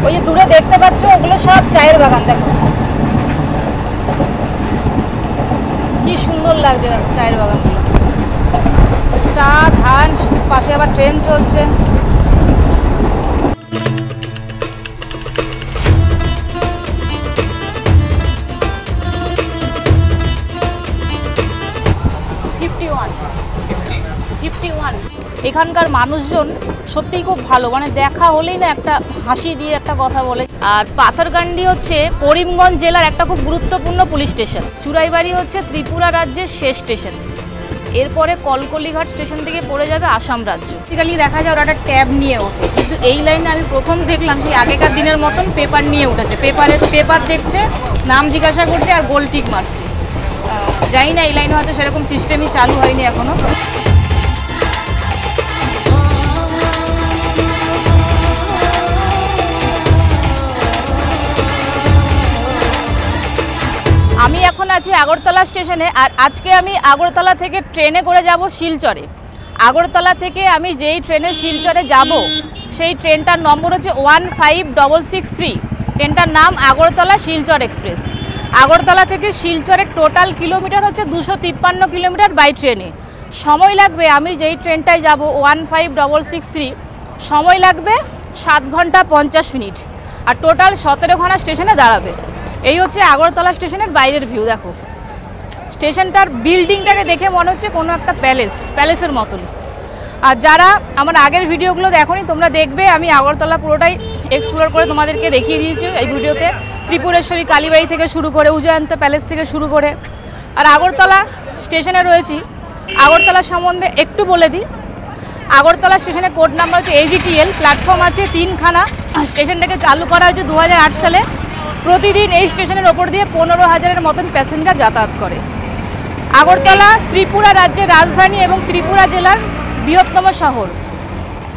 ওই যে দূরে দেখতে পাচ্ছ ওগুলো সব চায়ের বাগান। দেখো কি সুন্দর লাগছে চায়ের বাগানগুলো, চা ধান, পাশে আবার ট্রেন চলছে। এখানকার মানুষজন সত্যিই খুব ভালো, মানে দেখা হলেই না একটা হাসি দিয়ে একটা কথা বলে। আর পাথারকান্দি হচ্ছে করিমগঞ্জ জেলার একটা খুব গুরুত্বপূর্ণ পুলিশ স্টেশন। চুরাইবাড়ি হচ্ছে ত্রিপুরা রাজ্যের শেষ স্টেশন, এরপরে কলকলিঘাট স্টেশন থেকে পড়ে যাবে আসাম রাজ্য। বেসিক্যালি দেখা যায় ওরা একটা ট্যাব নিয়ে ওঠে, কিন্তু এই লাইনে আমি প্রথম দেখলাম যে আগেকার দিনের মতন পেপার নিয়ে উঠেছে। পেপার দেখছে, নাম জিজ্ঞাসা করছে আর গোল টিক মারছে। জানি না এই লাইনে হয়তো সেরকম সিস্টেমই চালু হয়নি এখনো। আমি এখন আছি আগরতলা স্টেশনে, আর আজকে আমি আগরতলা থেকে ট্রেনে করে যাব শিলচরে। আগরতলা থেকে আমি যেই ট্রেনে শিলচরে যাব সেই ট্রেনটার নম্বর হচ্ছে 15663। ট্রেনটার নাম আগরতলা শিলচর এক্সপ্রেস। আগরতলা থেকে শিলচরের টোটাল কিলোমিটার হচ্ছে 253 কিলোমিটার বাই ট্রেনে। সময় লাগবে, আমি যেই ট্রেনটায় যাব 15663, সময় লাগবে 7 ঘন্টা 50 মিনিট, আর টোটাল 17 ঘন্টা স্টেশনে দাঁড়াবে। এই হচ্ছে আগরতলা স্টেশনের বাইরের ভিউ। দেখো স্টেশনটার বিল্ডিংটাকে দেখে মনে হচ্ছে কোনো একটা প্যালেসের মতন। আর যারা আমার আগের ভিডিওগুলো দেখোনি তোমরা দেখবে, আমি আগরতলা পুরোটাই এক্সপ্লোর করে তোমাদেরকে দেখিয়ে দিয়েছি এই ভিডিওতে। ত্রিপুরেশ্বরী কালীবাড়ি থেকে শুরু করে উজয়ন্ত প্যালেস থেকে শুরু করে। আর আগরতলা স্টেশনে রয়েছি, আগরতলা সম্বন্ধে একটু বলে দিই। আগরতলা স্টেশনের কোড নাম্বার হচ্ছে AGTL, প্ল্যাটফর্ম আছে 3খানা। স্টেশনটাকে চালু করা হয়েছে 2008 সালে। প্রতিদিন এই স্টেশনের ওপর দিয়ে 15,000-এর মতন প্যাসেঞ্জার যাতায়াত করে। আগরতলা ত্রিপুরা রাজ্যের রাজধানী এবং ত্রিপুরা জেলার বৃহত্তম শহর।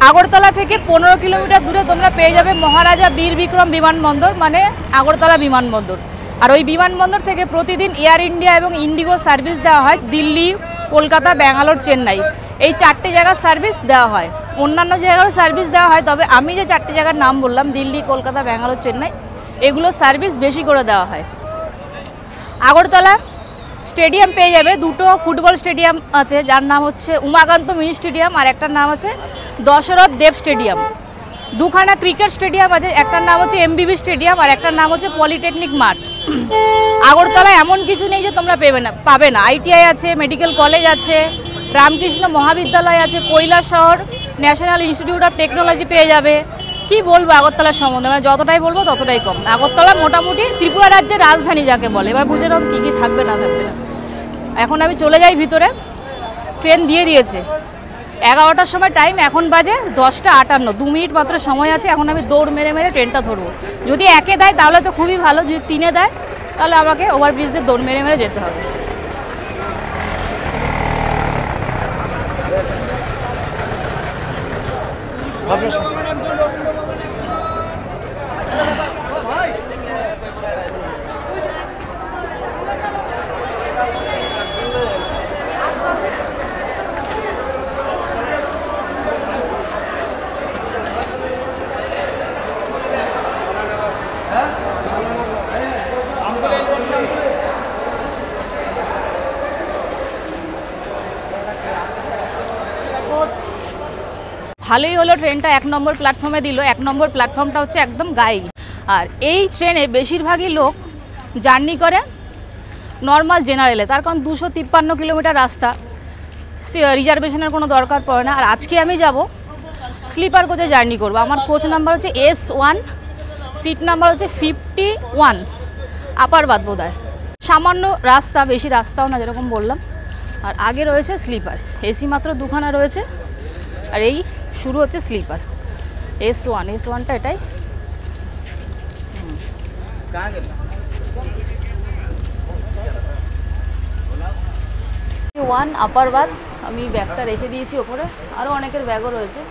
আগরতলা থেকে 15 কিলোমিটার দূরে তোমরা পেয়ে যাবে মহারাজা বীর বিক্রম বিমানবন্দর, মানে আগরতলা বিমানবন্দর। আর ওই বিমানবন্দর থেকে প্রতিদিন এয়ার ইন্ডিয়া এবং ইন্ডিগো সার্ভিস দেওয়া হয় দিল্লি, কলকাতা, ব্যাঙ্গালোর, চেন্নাই। এই 4টে জায়গার সার্ভিস দেওয়া হয়। অন্যান্য জায়গারও সার্ভিস দেওয়া হয়, তবে আমি যে 4টে জায়গার নাম বললাম দিল্লি, কলকাতা, ব্যাঙ্গালোর, চেন্নাই, এগুলো সার্ভিস বেশি করে দেওয়া হয়। আগরতলা স্টেডিয়াম পেয়ে যাবে, 2টো ফুটবল স্টেডিয়াম আছে, যার নাম হচ্ছে উমাকান্ত মিনি স্টেডিয়াম, আর একটার নাম আছে দশরথ দেব স্টেডিয়াম। 2খানা ক্রিকেট স্টেডিয়াম আছে, একটার নাম হচ্ছে MBB স্টেডিয়াম আর একটার নাম হচ্ছে পলিটেকনিক মাঠ। আগরতলায় এমন কিছু নেই যে তোমরা পাবে না। ITI আছে, মেডিকেল কলেজ আছে, রামকৃষ্ণ মহাবিদ্যালয় আছে, Kailashahar national institute of technology পেয়ে যাবে। কি বলবো আগরতলার সম্বন্ধে, মানে যতটাই বলবো ততটাই কম। আগরতলা মোটামুটি ত্রিপুরা রাজ্যের রাজধানী যাকে বলে। এবার বুঝে নাও কী কী থাকবে না থাকবে না। এখন আমি চলে যাই ভিতরে, ট্রেন দিয়ে দিয়েছে 11টার সময় টাইম, এখন বাজে 10টা 58, 2 মিনিট মাত্র সময় আছে। এখন আমি দৌড় মেরে ট্রেনটা ধরবো। যদি 1-এ দেয় তাহলে তো খুবই ভালো, যদি 3-এ দেয় তাহলে আমাকে ওভারব্রিজ দিয়ে দৌড় মেরে যেতে হবে। ভালোই হলো ট্রেনটা 1 নম্বর প্ল্যাটফর্মে দিল। 1 নম্বর প্ল্যাটফর্মটা হচ্ছে একদম গায়ে। আর এই ট্রেনে বেশিরভাগই লোক জার্নি করে নর্মাল জেনারেলে, তার কারণ 253 কিলোমিটার রাস্তা, রিজার্ভেশনের কোনো দরকার পড়ে না। আর আজকে আমি যাব স্লিপার কোচে জার্নি করব। আমার কোচ নাম্বার হচ্ছে S1, সিট নাম্বার হচ্ছে 51, আপার বাদ বোধহয়। সামান্য রাস্তা, বেশি রাস্তাও না যেরকম বললাম। আর আগে রয়েছে স্লিপার, AC মাত্র 2খানা রয়েছে। আর এই শুরু হচ্ছে স্লিপার S1টা এটাই। 1 আপার বাথ, আমি ব্যাগটা রেখে দিয়েছি ওপরে, আরও অনেকের ব্যাগও রয়েছে।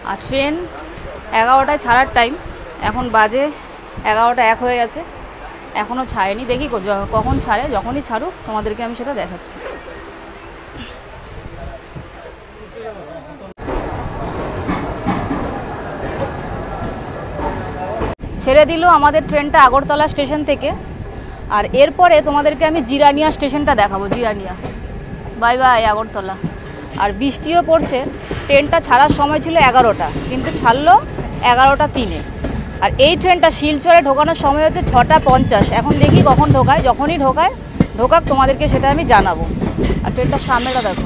আর ট্রেন 11টায় ছাড়ার টাইম, এখন বাজে 11টা 1 হয়ে গেছে, এখনও ছাড়েনি। দেখি কখন ছাড়ে, যখনই ছাড়ুক তোমাদেরকে আমি সেটা দেখাচ্ছি। ছেড়ে দিল আমাদের ট্রেনটা আগরতলা স্টেশন থেকে। আর এরপরে তোমাদেরকে আমি জিরানিয়া স্টেশনটা দেখাবো। Jirania, bye bye Agartala. আর বৃষ্টিও পড়ছে। ট্রেনটা ছাড়ার সময় ছিল 11টা, কিন্তু ছাড়লো 11টা 3-এ। আর এই ট্রেনটা শিলচরে ঢোকানোর সময় হচ্ছে 6টা 50। এখন দেখি কখন ঢোকায়, যখনই ঢোকাক তোমাদেরকে সেটা আমি জানাবো। আর ট্রেনটার সামনেটা দেখো।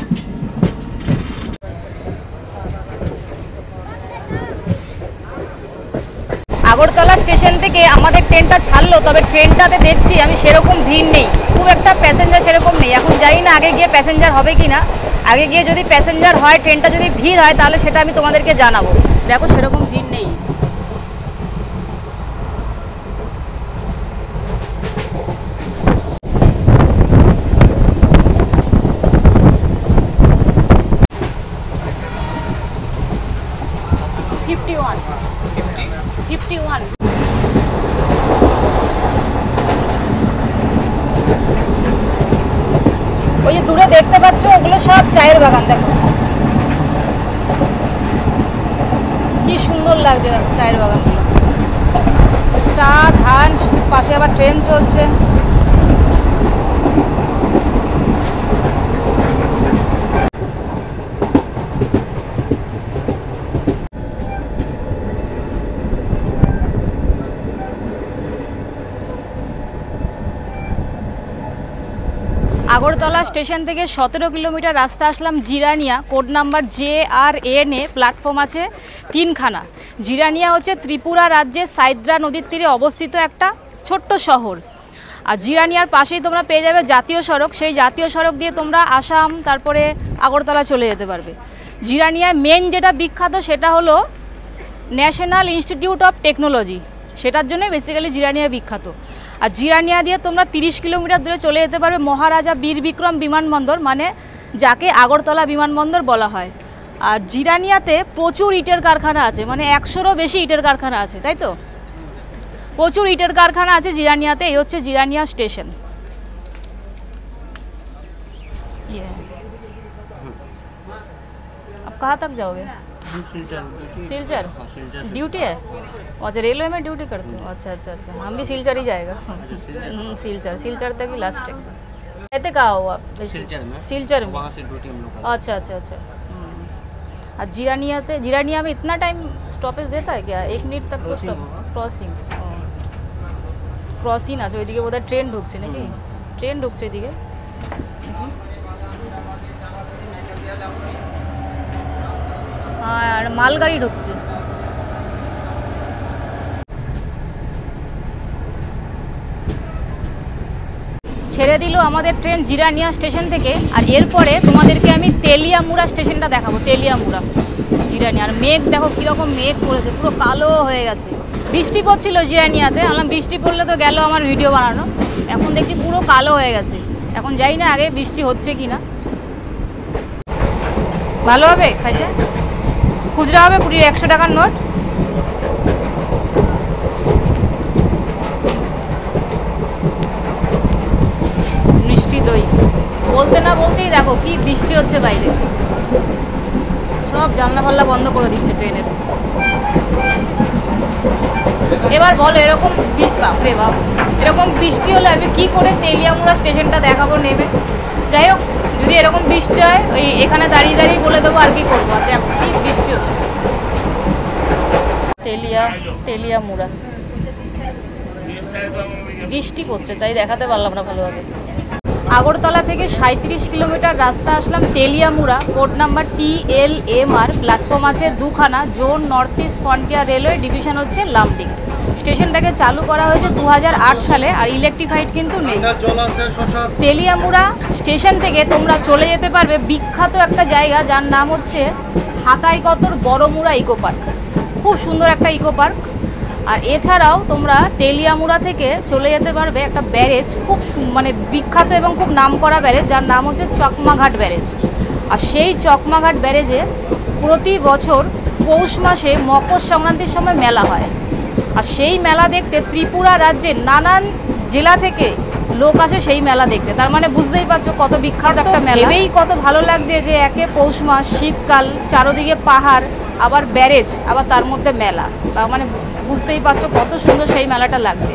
আগরতলা স্টেশন থেকে আমাদের ট্রেনটা ছাড়লো, তবে ট্রেনটাতে দেখছি আমি সেরকম ভিড় নেই, খুব একটা প্যাসেঞ্জার সেরকম নেই। এখন জানি না আগে গিয়ে প্যাসেঞ্জার হবে কি না। আগে গিয়ে যদি প্যাসেঞ্জার হয়, ট্রেনটা যদি ভিড় হয়, তাহলে সেটা আমি তোমাদেরকে জানাবো। দেখো সেরকম ভিড় নেই। ওই যে দূরে দেখতে পাচ্ছ, ওগুলো সব চায়ের বাগান। দেখো কি সুন্দর লাগছে চায়ের বাগানগুলো। চা, ধান, পাশে আবার ট্রেন চলছে। আগরতলা স্টেশন থেকে 17 কিলোমিটার রাস্তা আসলাম জিরানিয়া। কোড নাম্বার JRN এ প্ল্যাটফর্ম আছে 3খানা। জিরানিয়া হচ্ছে ত্রিপুরা রাজ্যের সাইদ্রা নদীর তীরে অবস্থিত একটা ছোট্ট শহর। আর জিরানিয়ার পাশেই তোমরা পেয়ে যাবে জাতীয় সড়ক। সেই জাতীয় সড়ক দিয়ে তোমরা আসাম, তারপরে আগরতলা চলে যেতে পারবে। জিরানিয়ার মেন যেটা বিখ্যাত সেটা হলো ন্যাশনাল ইনস্টিটিউট অফ টেকনোলজি, সেটার জন্যই বেসিক্যালি জিরানিয়া বিখ্যাত। আর জিরানিয়া দিয়ে তোমরা 30 কিলোমিটার দূরে চলে যেতে পারবে মহারাজা বীর বিক্রম বিমানবন্দর, মানে যাকে আগরতলা বিমানবন্দর বলা হয়। আর জিরানিয়াতে প্রচুর ইটের কারখানা আছে, মানে 100-রও বেশি ইটের কারখানা আছে, তাই তো? প্রচুর ইটের কারখানা আছে জিরানিয়াতে। এই হচ্ছে জিরানিয়া স্টেশন। अब कहाँ तक जाओगे? सिलचर ड्यूटी है? अच्छा, रेलवे में ड्यूटी करते हो? अच्छा अच्छा अच्छा, हम भी सिलचर ही जाएगा। सिलचर तक ही लास्ट टाइम। रहते कहाँ हो आप? सिलचर में। वहाँ से ड्यूटी हम लोग। अच्छा अच्छा अच्छा। और जिरानिया में इतना टाइम स्टॉपेज देता है क्या? 1 मिनट तक तो स्टॉप? क्रॉसिंग আছে ওইদিকে, বোধহয় ট্রেন ঢুকছে নাকি? ট্রেন ঢুকছে এদিকে। আর মালগাড়ি ঢুকছে। ছেড়ে দিল আমাদের ট্রেন জিরানিয়া স্টেশন থেকে। আর এরপরে তোমাদেরকে আমি তেলিয়ামুড়া স্টেশনটা দেখাবো। তেলিয়ামুড়া জিরানিয়া। আর মেঘ দেখো কীরকম মেঘ পড়েছে, পুরো কালো হয়ে গেছে। বৃষ্টি পড়ছিল জিরানিয়াতে, আলাম বৃষ্টি পড়লে তো গেল আমার ভিডিও বানানো। এখন দেখছি পুরো কালো হয়ে গেছে। এখন যাই না আগে বৃষ্টি হচ্ছে কি না। ভালো হবে খাইতে? খুচরা হবে 100 টাকার নোট। মিষ্টি দই বলতে না বলতেই দেখো কি বৃষ্টি হচ্ছে বাইরে। সব জানলা ফাল্লা বন্ধ করে দিচ্ছে ট্রেনের। এবার বলো এরকম বাপরে বাপ, এরকম বৃষ্টি হলে আমি কী করে তেলিয়ামুড়া স্টেশনটা দেখাবো নেবে? যাই হোক, যদি এরকম বৃষ্টি হয় ওই এখানে দাঁড়িয়ে দাঁড়িয়ে বলে দেবো আর কি করবো। দেখো কি বৃষ্টি হচ্ছে। তেলিয়ামুড়া বৃষ্টি পড়ছে তাই দেখাতে পারলাম না ভালোভাবে। আগরতলা থেকে 37 কিলোমিটার রাস্তা আসলাম Teliamura. Code number TLMR। Platform আছে 2খানা। Zone North East Frontier Railway, division হচ্ছে লামডিং। স্টেশনটাকে চালু করা হয়েছে 2008 সালে। আর ইলেকট্রিফাইড কিন্তু নেই। তেলিয়ামুড়া স্টেশন থেকে তোমরা চলে যেতে পারবে বিখ্যাত একটা জায়গা, যার নাম হচ্ছে হাকাইকতর বড়মুড়া ইকো পার্ক। খুব সুন্দর একটা ইকো পার্ক। আর এছাড়াও তোমরা তেলিয়ামুড়া থেকে চলে যেতে পারবে একটা ব্যারেজ, খুব মানে বিখ্যাত এবং খুব নামকরা ব্যারেজ, যার নাম হচ্ছে চকমাঘাট ব্যারেজ। আর সেই চকমাঘাট ব্যারেজে প্রতি বছর পৌষ মাসে মকর সংক্রান্তির সময় মেলা হয়। আর সেই মেলা দেখতে ত্রিপুরা রাজ্যের নানান জেলা থেকে লোক আসে সেই মেলা দেখতে। তার মানে বুঝতেই পারছো কত বিখ্যাত একটা মেলা। ভেবেই কত ভালো লাগছে যে একে পৌষ মাস, শীতকাল, চারোদিকে পাহাড়, আবার ব্যারেজ, আবার তার মধ্যে মেলা, মানে বুঝতেই পারছো কত সুন্দর সেই মেলাটা লাগবে।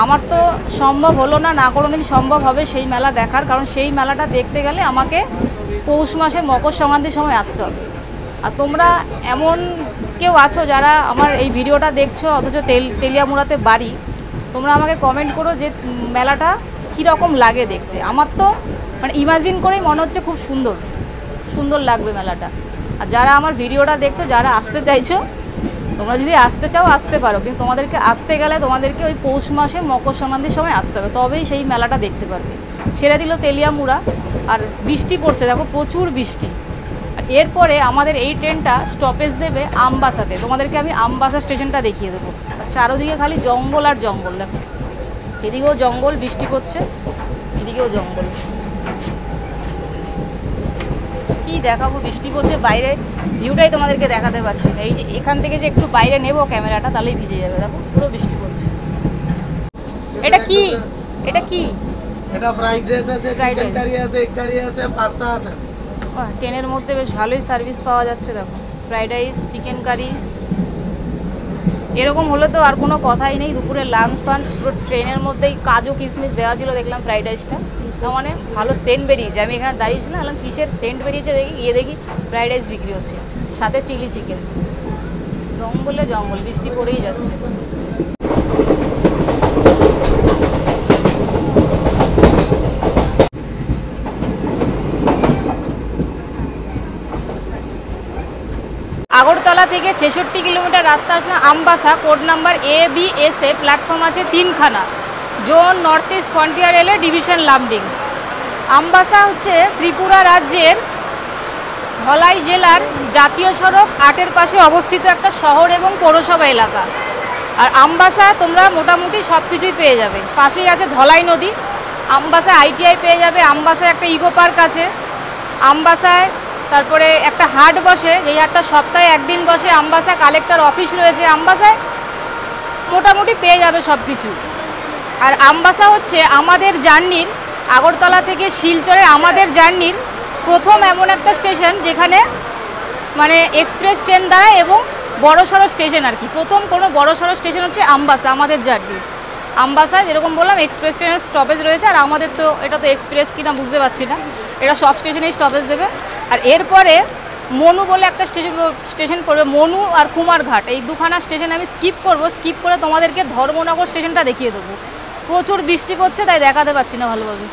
আমার তো সম্ভব হলো না, না কোনোদিন সম্ভব হবে সেই মেলা দেখার, কারণ সেই মেলাটা দেখতে গেলে আমাকে পৌষ মাসে মকর সংক্রান্তির সময় আসতে হবে। আর তোমরা এমন কেউ আছো যারা আমার এই ভিডিওটা দেখছো অথচ তেলিয়ামুড়াতে বাড়ি, তোমরা আমাকে কমেন্ট করো যে মেলাটা কীরকম লাগে দেখতে। আমার তো মানে ইমাজিন করেই মনে হচ্ছে খুব সুন্দর সুন্দর লাগবে মেলাটা। আর যারা আমার ভিডিওটা দেখছো, যারা আসতে চাইছো, তোমরা যদি আসতে চাও আসতে পারো, কিন্তু তোমাদেরকে আসতে গেলে তোমাদেরকে ওই পৌষ মাসে মকর সংক্রান্তির সময় আসতে হবে, তবেই সেই মেলাটা দেখতে পারবে। ছেড়ে দিল তেলিয়ামুড়া, আর বৃষ্টি পড়ছে, দেখো প্রচুর বৃষ্টি। আর এরপরে আমাদের এই ট্রেনটা স্টপেজ দেবে আমবাসাতে। তোমাদেরকে আমি আমবাসা স্টেশনটা দেখিয়ে দেবো। চারোদিকে খালি জঙ্গল আর জঙ্গল, দেখো এদিকেও জঙ্গল, বৃষ্টি পড়ছে, এদিকেও জঙ্গল। কি দেখাবো, বৃষ্টি পড়ছে, বাইরে ভিউটাই তোমাদেরকে দেখাতে পারছি না। এই যে এখান থেকে যে একটু বাইরে নেবো ক্যামেরাটা, তাহলেই ভিজে যাবে। দেখো পুরো বৃষ্টি পড়ছে। এটা কি, এটা কি? এটা ফ্রাইড রাইস আছে, চিকেন কারি আছে, এগ কারি আছে, পাস্তা আছে। ট্রেনের মধ্যে বেশ ভালোই সার্ভিস পাওয়া যাচ্ছে। দেখো ফ্রাইড রাইস, চিকেন কারি, এরকম হলে তো আর কোনো কথাই নেই। দুপুরে লাঞ্চ ফাঞ্চ পুরো ট্রেনের মধ্যেই কাজু কিশমিশ দেওয়া ছিল। দেখলাম ফ্রাইড রাইসটা, তার মানে ভালো সেন্ট বেরিয়েছে। আমি এখানে দাঁড়িয়েছিলাম, বললাম কিসের সেন্ট বেরিয়েছে দেখি, গিয়ে দেখি ফ্রাইড রাইস বিক্রি হচ্ছে, সাথে চিলি চিকেন। জঙ্গলে জঙ্গল, বৃষ্টি পড়েই যাচ্ছে। আগরতলা থেকে 66 কিলোমিটার রাস্তা আসলে Ambassa, code number ABSA, platform আছে 3খানা, zone North East Frontier Railway division Lumding. Ambassa হচ্ছে ত্রিপুরা রাজ্যের ধলাই জেলার জাতীয় সড়ক 8-এর পাশে অবস্থিত একটা শহর এবং পৌরসভা এলাকা। আর আমবাসা তোমরা মোটামুটি সব কিছুই পেয়ে যাবে। পাশেই আছে ধলাই নদী, আমবাসা ITI পেয়ে যাবে, আমবাসায় একটা ইকো পার্ক আছে, আমবাসায় তারপরে একটা হাট বসে, এই হাটটা সপ্তাহে একদিন বসে, আমবাসা কালেক্টর অফিস রয়েছে, আমবাসায় মোটামুটি পেয়ে যাবে সব কিছু। আর আমবাসা হচ্ছে আমাদের জার্নির, আগরতলা থেকে শিলচরে আমাদের জার্নির প্রথম এমন একটা স্টেশন যেখানে মানে এক্সপ্রেস ট্রেন দাঁড়ায় এবং বড়সড় স্টেশন আর কি। প্রথম কোনো বড়সড় স্টেশন হচ্ছে আমবাসা আমাদের জার্নির। আমবাসায় যেরকম বললাম এক্সপ্রেস ট্রেনের স্টপেজ রয়েছে, আর আমাদের তো এটা তো এক্সপ্রেস কিনা বুঝতে পারছি না, এটা সব স্টেশনেই স্টপেজ দেবে। আর এরপরে মনু বলে একটা স্টেশন পড়বে, মনু আর কুমারঘাট, এই দুখানা স্টেশন আমি স্কিপ করব। স্কিপ করে তোমাদেরকে ধর্মনগর স্টেশনটা দেখিয়ে দেবো। প্রচুর বৃষ্টি পড়ছে তাই দেখাতে পারছি না ভালোভাবে।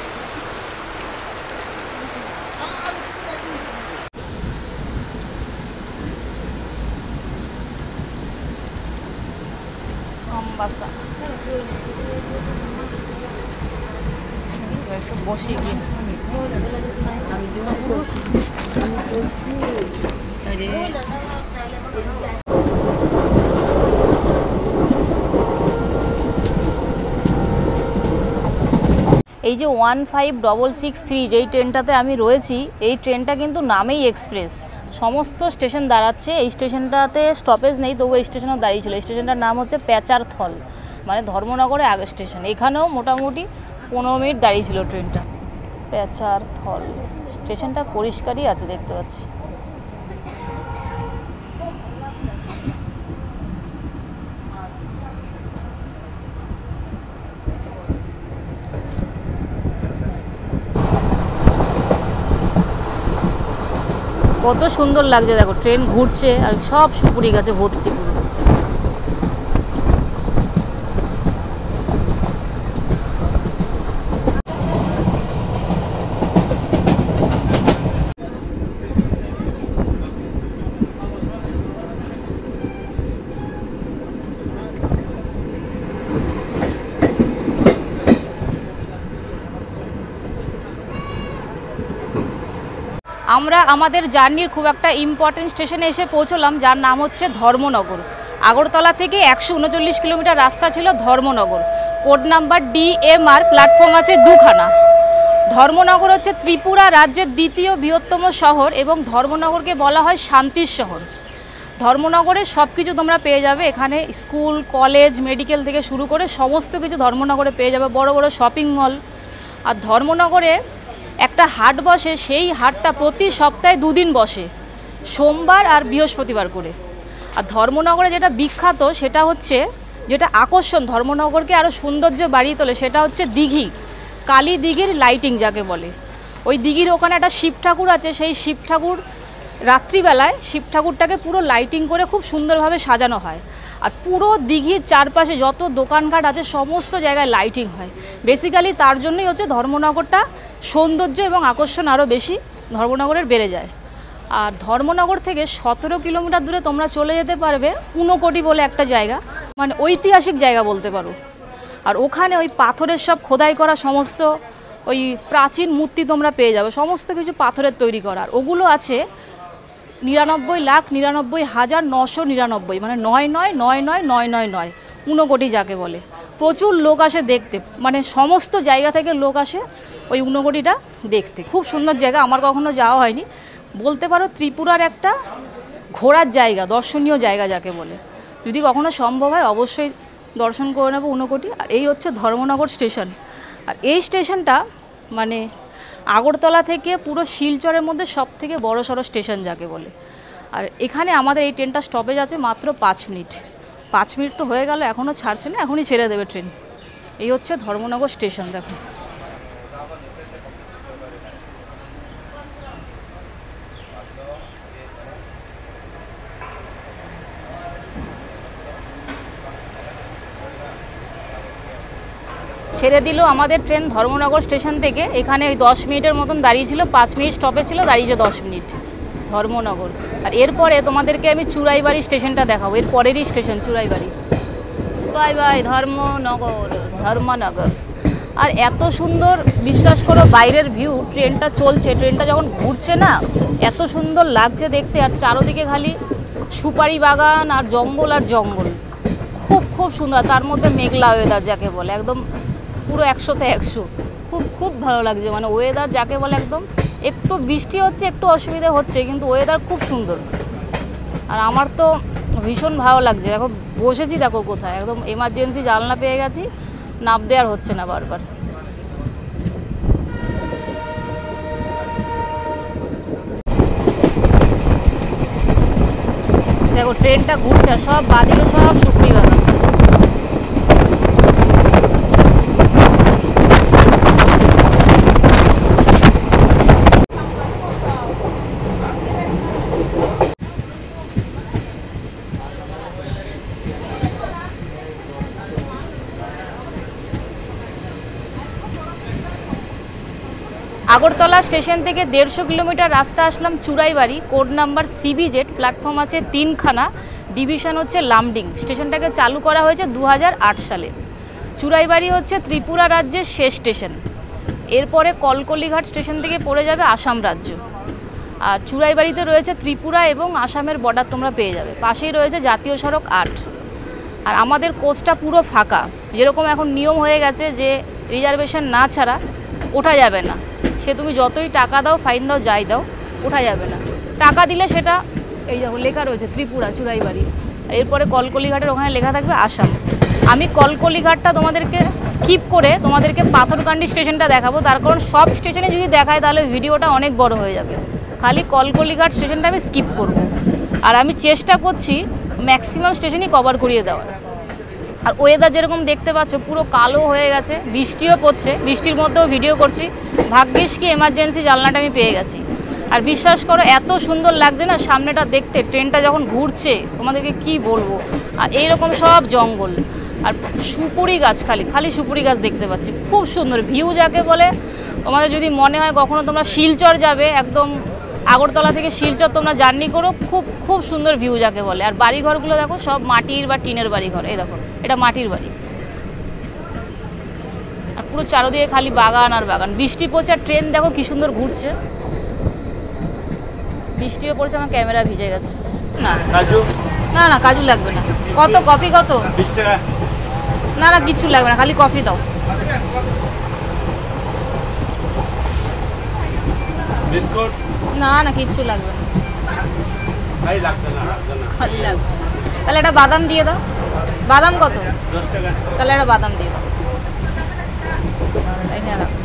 আমবাসা একটু বসি গিয়ে। এই যে 15663 যেই ট্রেনটাতে আমি রয়েছি, এই ট্রেনটা কিন্তু নামেই এক্সপ্রেস, সমস্ত স্টেশন দাঁড়াচ্ছে। এই স্টেশনটাতে স্টপেজ নেই, তবু এই স্টেশনেও দাঁড়িয়েছিল। এই স্টেশনটার নাম হচ্ছে পেচারথল, মানে ধর্মনগরে আগের স্টেশন। এখানেও মোটামুটি 15 মিনিট দাঁড়িয়েছিল ট্রেনটা। পেচারথল স্টেশনটা পরিষ্কারই আছে, দেখতে পাচ্ছি। কত সুন্দর লাগছে দেখো, ট্রেন ঘুরছে আর সব সুপুরি গাছে ভর্তি। আমরা আমাদের জার্নির খুব একটা ইম্পর্টেন্ট স্টেশনে এসে পৌঁছলাম, যার নাম হচ্ছে ধর্মনগর। আগরতলা থেকে 139 কিলোমিটার রাস্তা ছিল Dharmanagar, code number DMR, platform আছে 2খানা। ধর্মনগর হচ্ছে ত্রিপুরা রাজ্যের দ্বিতীয় বৃহত্তম শহর এবং ধর্মনগরকে বলা হয় শান্তির শহর। ধর্মনগরে সব কিছু তোমরা পেয়ে যাবে। এখানে স্কুল, কলেজ, মেডিকেল থেকে শুরু করে সমস্ত কিছু ধর্মনগরে পেয়ে যাবে, বড় বড় শপিং মল। আর ধর্মনগরে একটা হাট বসে, সেই হাটটা প্রতি সপ্তাহে 2 দিন বসে, সোমবার আর বৃহস্পতিবার করে। আর ধর্মনগরে যেটা বিখ্যাত সেটা হচ্ছে, যেটা আকর্ষণ ধর্মনগরকে আরও সৌন্দর্য বাড়িয়ে তোলে, সেটা হচ্ছে দিঘি, কালী দিঘির লাইটিং যাকে বলে। ওই দিঘির ওখানে একটা শিব ঠাকুর আছে, সেই শিব ঠাকুর রাত্রিবেলায় শিব ঠাকুরটাকে পুরো লাইটিং করে খুব সুন্দরভাবে সাজানো হয়। আর পুরো দিঘির চারপাশে যত দোকানঘাট আছে সমস্ত জায়গায় লাইটিং হয়। বেসিক্যালি তার জন্যই হচ্ছে ধর্মনগরটা সৌন্দর্য এবং আকর্ষণ আরও বেশি ধর্মনগরের বেড়ে যায়। আর ধর্মনগর থেকে 17 কিলোমিটার দূরে তোমরা চলে যেতে পারবে ঊনকোটি বলে একটা জায়গা, মানে ঐতিহাসিক জায়গা বলতে পারো। আর ওখানে ওই পাথরের সব খোদাই করা সমস্ত ওই প্রাচীন মূর্তি তোমরা পেয়ে যাবে, সমস্ত কিছু পাথরের তৈরি করা। আর ওগুলো আছে 99,99,999, মানে 99,99,999 ঊনকোটি যাকে বলে। প্রচুর লোক আসে দেখতে, মানে সমস্ত জায়গা থেকে লোক আসে ওই ঊনকোটিটা দেখতে। খুব সুন্দর জায়গা, আমার কখনো যাওয়া হয়নি। বলতে পারো ত্রিপুরার একটা ঘোরার জায়গা, দর্শনীয় জায়গা যাকে বলে। যদি কখনো সম্ভব হয় অবশ্যই দর্শন করে নেবো ঊনকোটি। আর এই হচ্ছে ধর্মনগর স্টেশন। আর এই স্টেশনটা মানে আগরতলা থেকে পুরো শিলচরের মধ্যে সব থেকে বড় সড়ো স্টেশন যাকে বলে। আর এখানে আমাদের এই ট্রেনটা স্টপেজ আছে মাত্র 5 মিনিট। 5 মিনিট তো হয়ে গেল, এখনও ছাড়ছে না, এখনই ছেড়ে দেবে ট্রেন। এই হচ্ছে ধর্মনগর স্টেশন। দেখো ছেড়ে দিল আমাদের ট্রেন ধর্মনগর স্টেশন থেকে। এখানে ওই 10 মিনিটের মতন দাঁড়িয়েছিল, 5 মিনিট স্টপে ছিল, দাঁড়িয়েছে 10 মিনিট ধর্মনগর। আর এরপরে তোমাদেরকে আমি চুড়াইবাড়ি স্টেশনটা দেখাবো, এর পরেরই station Churaibari. Bye bye Dharmanagar, Dharmanagar. আর এত সুন্দর, বিশ্বাস করো বাইরের ভিউ, ট্রেনটা চলছে, ট্রেনটা যখন ঘুরছে না এত সুন্দর লাগছে দেখতে। আর চারোদিকে খালি সুপারি বাগান আর জঙ্গল আর জঙ্গল, খুব খুব সুন্দর। তার মধ্যে মেঘলা ওয়েদার যাকে বলে, একদম পুরো 100তে 100, খুব খুব ভালো লাগছে। মানে ওয়েদার যাকে বলে একদম, একটু বৃষ্টি হচ্ছে, একটু অসুবিধা হচ্ছে, কিন্তু ওয়েদার খুব সুন্দর। আর আমার তো ভীষণ ভালো লাগছে। দেখো বসেছি, দেখো কোথায়, একদম এমার্জেন্সি জানলা পেয়ে গেছি, নাপ দেওয়ার হচ্ছে না বারবার। দেখো ট্রেনটা ঘুরছে, সব বাদিকে সব সুপারি বাগান। আগরতলা স্টেশন থেকে 150 কিলোমিটার রাস্তা আসলাম Churaibari, code number CBZ, platform আছে 3খানা, ডিভিশন হচ্ছে লামডিং। স্টেশনটাকে চালু করা হয়েছে 2008 সালে। চুড়াইবাড়ি হচ্ছে ত্রিপুরা রাজ্যের শেষ স্টেশন। এরপরে কলকলিঘাট স্টেশন থেকে পড়ে যাবে আসাম রাজ্য। আর চুড়াইবাড়িতে রয়েছে ত্রিপুরা এবং আসামের বর্ডার তোমরা পেয়ে যাবে। পাশেই রয়েছে জাতীয় সড়ক 8। আর আমাদের কোচটা পুরো ফাঁকা, যেরকম এখন নিয়ম হয়ে গেছে যে রিজার্ভেশন না ছাড়া ওঠা যাবে না। সে তুমি যতই টাকা দাও, ফাইন দাও, যাই দাও, ওঠা যাবে না। টাকা দিলে সেটা এই দেখো লেখা রয়েছে ত্রিপুরা চুড়াইবাড়ি। এরপরে কলকলিঘাটের ওখানে লেখা থাকবে আসাম। আমি কলকলিঘাটটা তোমাদেরকে স্কিপ করে তোমাদেরকে পাথরকান্ডি স্টেশনটা দেখাবো, তার কারণ সব স্টেশনে যদি দেখায় তাহলে ভিডিওটা অনেক বড় হয়ে যাবে। খালি কলকলিঘাট স্টেশনটা আমি স্কিপ করব। আর আমি চেষ্টা করছি ম্যাক্সিমাম স্টেশনই কভার করিয়ে দেওয়ার। আর ওয়েদার যেরকম দেখতে পাচ্ছ পুরো কালো হয়ে গেছে, বৃষ্টিও পড়ছে, বৃষ্টির মধ্যেও ভিডিও করছি। ভাগ্যিস কি এমার্জেন্সি জানলাটা আমি পেয়ে গেছি। আর বিশ্বাস করো এত সুন্দর লাগছে না সামনেটা দেখতে, ট্রেনটা যখন ঘুরছে তোমাদেরকে কি বলবো। আর এইরকম সব জঙ্গল আর সুপুরি গাছ, খালি খালি সুপুরি গাছ দেখতে পাচ্ছি, খুব সুন্দর ভিউ যাকে বলে। তোমাদের যদি মনে হয় কখনো তোমরা শিলচর যাবে, একদম আগরতলা থেকে শিলচর তোমরা জার্নি করো, খুব খুব সুন্দর ভিউ যাকে বলে। আর বাড়িঘরগুলো দেখো সব মাটির বা টিনের বাড়িঘর, এই দেখো এটা মাটির বাড়ি। আর পুরো চারদিকে খালি বাগান আর বাগান। বৃষ্টি পড়ছে আর ট্রেন দেখো কি সুন্দর ঘুরছে। বৃষ্টিও পড়ছে, আমার ক্যামেরা ভিজে গেছে। না না না কাজু লাগবে না। কত কফি কত? 20 টাকা। না না কিচ্ছু লাগবে না, খালি কফি দাও। বিস্কুট? না না কিচ্ছু লাগবে না, খালি লাগবে না, খালি লাগবে। তাহলে একটা বাদাম দিয়ে দাও। বাদাম কত? 10 টাকা। তাহলে একটা বাদাম দিয়ে দাও। এখানে রাখো।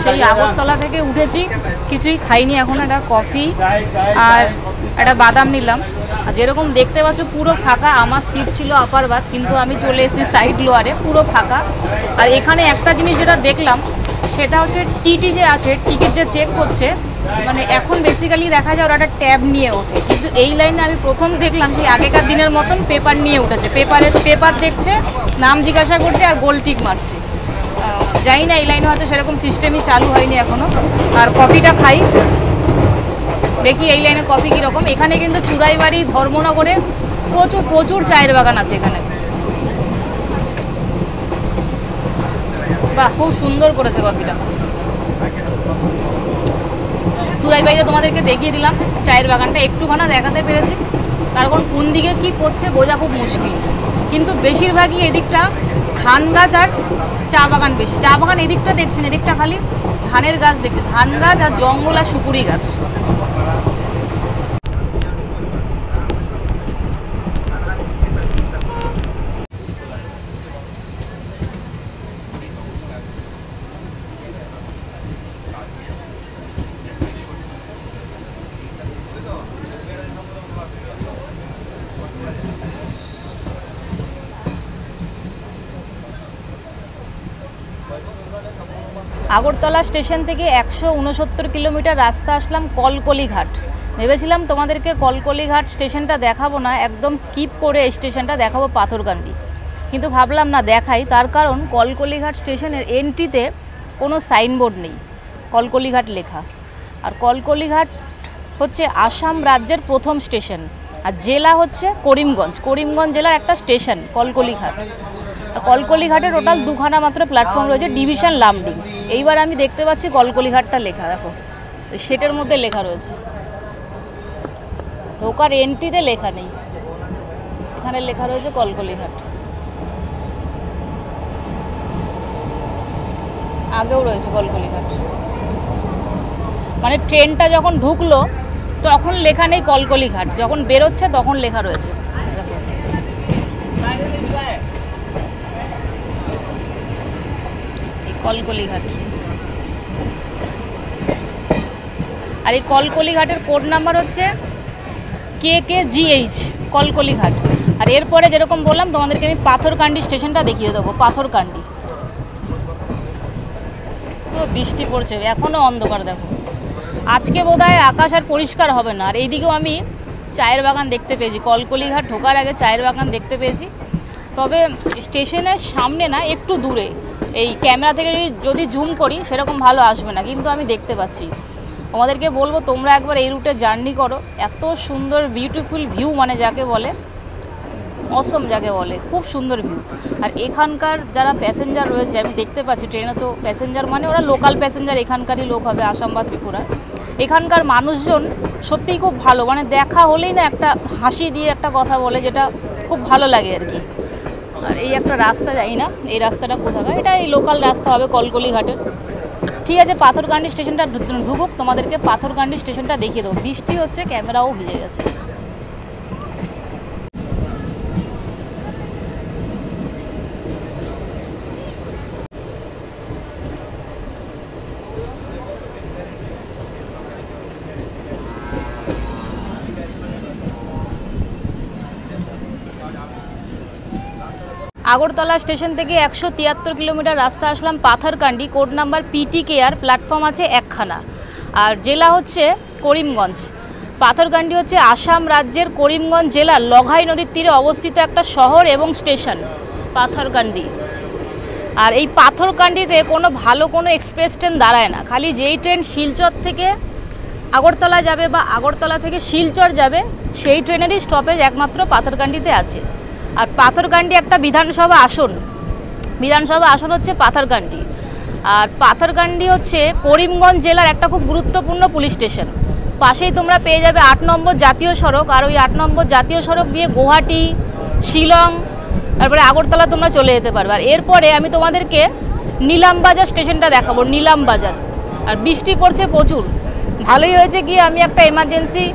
সেই আগরতলা থেকে উঠেছি, কিছুই খাইনি এখন, একটা কফি আর একটা বাদাম নিলাম। আর যেরকম দেখতে পাচ্ছ পুরো ফাঁকা, আমার সিট ছিল আপার বাথ, কিন্তু আমি চলে এসেছি সাইড লোয়ারে, পুরো ফাঁকা। আর এখানে একটা জিনিস যেটা দেখলাম সেটা হচ্ছে টিটি যে আছে, টিকিট যে চেক করছে, মানে এখন বেসিক্যালি দেখা যায় ওরা একটা ট্যাব নিয়ে ওঠে, কিন্তু এই লাইনে আমি প্রথম দেখলাম সেই আগেকার দিনের মতন পেপার নিয়ে উঠেছে, পেপার দেখছে, নাম জিজ্ঞাসা করছে আর গোল টিক মারছে। জানি না এই লাইনে হয়তো সেরকম সিস্টেমই চালু হয়নি এখনও। আর কফিটা খাই, দেখি এই লাইনে কফি কীরকম। এখানে কিন্তু চুড়াইবাড়ি, ধর্মনগরে প্রচুর প্রচুর চায়ের বাগান আছে এখানে। বাহ, খুব সুন্দর করেছে কফিটা। চুড়াইবাড়িতে তোমাদেরকে দেখিয়ে দিলাম চায়ের বাগানটা, একটুখানা দেখাতে পেরেছি, কারণ কোন দিকে কী করছে বোঝা খুব মুশকিল। কিন্তু বেশিরভাগই এদিকটা ধান গাছ আর চা বাগান বেশি। চা বাগান এদিকটা দেখছেন, এদিকটা খালি ধানের গাছ দেখছে, ধান গাছ আর জঙ্গল আর সুপুরি গাছ। আগরতলা স্টেশন থেকে 169 কিলোমিটার রাস্তা আসলাম কলকলিঘাট। ভেবেছিলাম তোমাদেরকে কলকলিঘাট স্টেশনটা দেখাবো না, একদম স্কিপ করে এই স্টেশনটা দেখাবো পাথরকান্দি, কিন্তু ভাবলাম না দেখাই। তার কারণ কলকলিঘাট স্টেশনের এন্ট্রিতে কোনো সাইনবোর্ড নেই, কলকলিঘাট লেখা। আর কলকলিঘাট হচ্ছে আসাম রাজ্যের প্রথম স্টেশন, আর জেলা হচ্ছে করিমগঞ্জ। করিমগঞ্জ জেলার একটা স্টেশন কলকলিঘাট। আর কলকলিঘাটে টোটাল 2খানা মাত্র প্ল্যাটফর্ম রয়েছে, ডিভিশন লামডিং। এইবার আমি দেখতে পাচ্ছি কলকলিঘাটটা লেখা, দেখো সেটের মধ্যে লেখা রয়েছে, ঢোকার এন্ট্রিতে লেখা নেই, এখানে লেখা রয়েছে কলকলিঘাট। আগেও রয়েছে কলকলিঘাট, মানে ট্রেনটা যখন ঢুকলো তখন লেখা নেই কলকলিঘাট, যখন বেরোচ্ছে তখন লেখা রয়েছে কলকলিঘাট। আর এই কলকলিঘাটের কোড নাম্বার হচ্ছে KKGH কলকলিঘাট। আর এরপরে যেরকম বললাম তোমাদেরকে আমি পাথরকান্দি স্টেশনটা দেখিয়ে দেবো। পাথরকান্দি পুরো বৃষ্টি পড়ছে, এখনও অন্ধকার, দেখো আজকে বোধহয় আকাশ আর পরিষ্কার হবে না। আর এইদিকেও আমি চায়ের বাগান দেখতে পেয়েছি, কলকলিঘাট ঢোকার আগে চায়ের বাগান দেখতে পেয়েছি। তবে স্টেশনের সামনে না, একটু দূরে, এই ক্যামেরা থেকে যদি জুম করি সেরকম ভালো আসবে না, কিন্তু আমি দেখতে পাচ্ছি। তোমাদেরকে বলবো তোমরা একবার এই রুটে জার্নি করো, এত সুন্দর বিউটিফুল ভিউ, মানে যাকে বলে অসম যাকে বলে, খুব সুন্দর ভিউ। আর এখানকার যারা প্যাসেঞ্জার রয়েছে আমি দেখতে পাচ্ছি, ট্রেনে তো প্যাসেঞ্জার মানে ওরা লোকাল প্যাসেঞ্জার, এখানকারই লোক হবে, আসাম বা ত্রিপুরা। এখানকার মানুষজন সত্যিই খুব ভালো, মানে দেখা হলেই না একটা হাসি দিয়ে একটা কথা বলে, যেটা খুব ভালো লাগে আর কি। আর এই একটা রাস্তা, যাই না এই রাস্তাটা কোথাকার, এটা এই লোকাল রাস্তা হবে কলকলিঘাটের। ঠিক আছে, পাথরকান্দি স্টেশনটা ঢুকুক, তোমাদেরকে পাথরকান্দি স্টেশনটা দেখিয়ে দেবো। বৃষ্টি হচ্ছে, ক্যামেরাও ভিজে গেছে। আগরতলা স্টেশন থেকে 173 কিলোমিটার রাস্তা আসলাম পাথরকান্দি, কোড নাম্বার PTKR, প্ল্যাটফর্ম আছে 1খানা। আর জেলা হচ্ছে করিমগঞ্জ। পাথরকান্দি হচ্ছে আসাম রাজ্যের করিমগঞ্জ জেলার লঘাই নদীর তীরে অবস্থিত একটা শহর এবং স্টেশন পাথরকান্দি। আর এই পাথরকান্দিতে কোনো ভালো কোনো এক্সপ্রেস ট্রেন দাঁড়ায় না, খালি যেই ট্রেন শিলচর থেকে আগরতলা যাবে বা আগরতলা থেকে শিলচর যাবে সেই ট্রেনেরই স্টপেজ একমাত্র পাথরকান্দিতে আছে। আর পাথরকান্দি একটা বিধানসভা আসন হচ্ছে পাথরকান্দি। আর পাথরকান্দি হচ্ছে করিমগঞ্জ জেলার একটা খুব গুরুত্বপূর্ণ পুলিশ স্টেশন। পাশেই তোমরা পেয়ে যাবে 8 নম্বর জাতীয় সড়ক, আর ওই 8 নম্বর জাতীয় সড়ক দিয়ে গুয়াহাটি, শিলং, তারপরে আগরতলা তোমরা চলে যেতে পারবে। আর এরপরে আমি তোমাদেরকে নিলামবাজার স্টেশনটা দেখাবো, নিলামবাজার। আর বৃষ্টি পড়ছে প্রচুর, ভালোই হয়েছে গিয়ে আমি একটা এমার্জেন্সি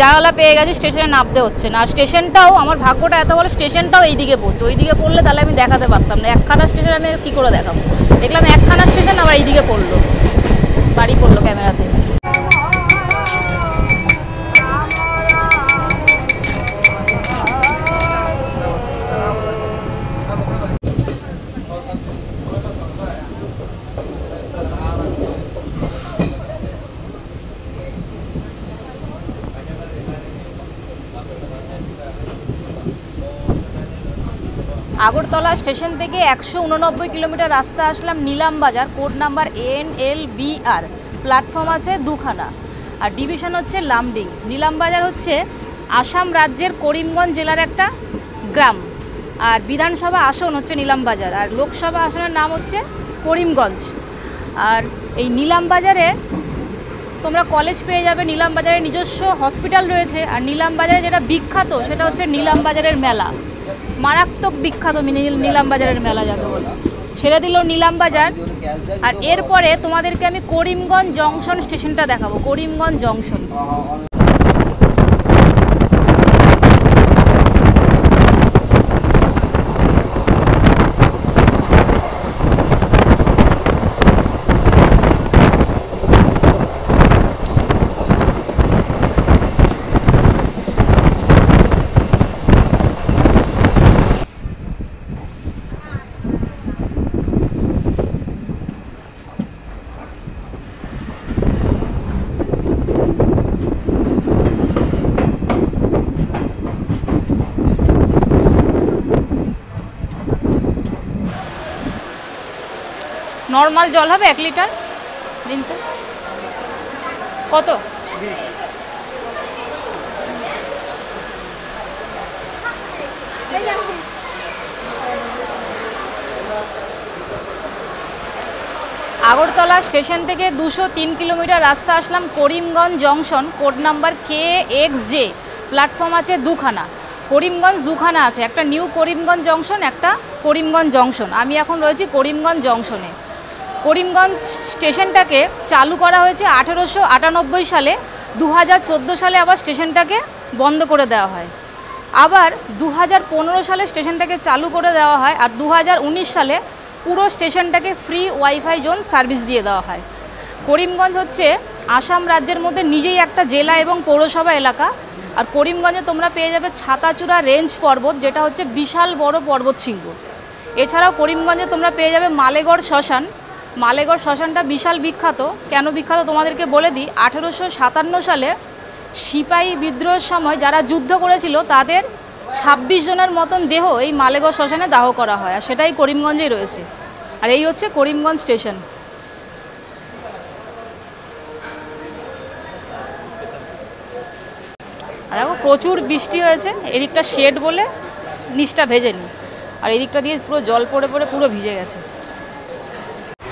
জানালা পেয়ে গেছি, স্টেশনে নামতে হচ্ছে না। আর স্টেশনটাও আমার ভাগ্যটা এত ভালো, স্টেশনটাও এইদিকে পড়ছে। ওইদিকে পড়লে তাহলে আমি দেখাতে পারতাম না, একখানা স্টেশন আমি কী করে দেখাবো। দেখলাম একখানা স্টেশন আবার এইদিকে পড়লো, বাড়ি পড়লো ক্যামেরাতে। আগরতলা স্টেশন থেকে 189 কিলোমিটার রাস্তা আসলাম Nilambazar, code number NLBR। Platform আছে দুখানা আর ডিভিশন হচ্ছে লামডিং। নিলামবাজার হচ্ছে আসাম রাজ্যের করিমগঞ্জ জেলার একটা গ্রাম, আর বিধানসভা আসন হচ্ছে নিলামবাজার, আর লোকসভা আসনের নাম হচ্ছে করিমগঞ্জ। আর এই নিলামবাজারে তোমরা কলেজ পেয়ে যাবে, নিলামবাজারে নিজস্ব হসপিটাল রয়েছে। আর নিলামবাজারে যেটা বিখ্যাত সেটা হচ্ছে নিলামবাজারের মেলা, মারাত্মক বিখ্যাত নিলামবাজারের মেলা যাকে বলে। ছেড়ে দিল নিলামবাজার, আর এরপরে তোমাদেরকে আমি করিমগঞ্জ জংশন স্টেশনটা দেখাবো। করিমগঞ্জ জংশন নর্মাল জল হবে 1 লিটার দিন তো। কত? আগরতলা স্টেশন থেকে 203 কিলোমিটার রাস্তা আসলাম Karimganj junction, code number KXJ। Platform আছে দুখানা, করিমগঞ্জ দুখানা আছে, একটা নিউ করিমগঞ্জ জংশন, একটা করিমগঞ্জ জংশন। আমি এখন রয়েছি করিমগঞ্জ জংশনে। করিমগঞ্জ স্টেশনটাকে চালু করা হয়েছে 1898 সালে। 2014 সালে আবার স্টেশনটাকে বন্ধ করে দেওয়া হয়, আবার 2015 সালে স্টেশনটাকে চালু করে দেওয়া হয়, আর 2019 সালে পুরো স্টেশনটাকে ফ্রি ওয়াইফাই জোন সার্ভিস দিয়ে দেওয়া হয়। করিমগঞ্জ হচ্ছে আসাম রাজ্যের মধ্যে নিজেই একটা জেলা এবং পৌরসভা এলাকা। আর করিমগঞ্জে তোমরা পেয়ে যাবে ছাতাচূড়া রেঞ্জ পর্বত, যেটা হচ্ছে বিশাল বড় পর্বত শৃঙ্গ। এছাড়াও করিমগঞ্জে তোমরা পেয়ে যাবে মালেগড় শ্মশান। মালেগড় শ্মশানটা বিশাল বিখ্যাত। কেন বিখ্যাত তোমাদেরকে বলে দিই। 1857 সালে সিপাহী বিদ্রোহের সময় যারা যুদ্ধ করেছিল তাদের 26 জনের মতন দেহ এই মালেগড় শ্মশানে দাহ করা হয়, আর সেটাই করিমগঞ্জেই রয়েছে। আর এই হচ্ছে করিমগঞ্জ স্টেশন। আর এখন প্রচুর বৃষ্টি হয়েছে, এদিকটা শেড বলে নিচটা ভেজেনি, আর এদিকটা দিয়ে পুরো জল পড়ে পড়ে পুরো ভিজে গেছে।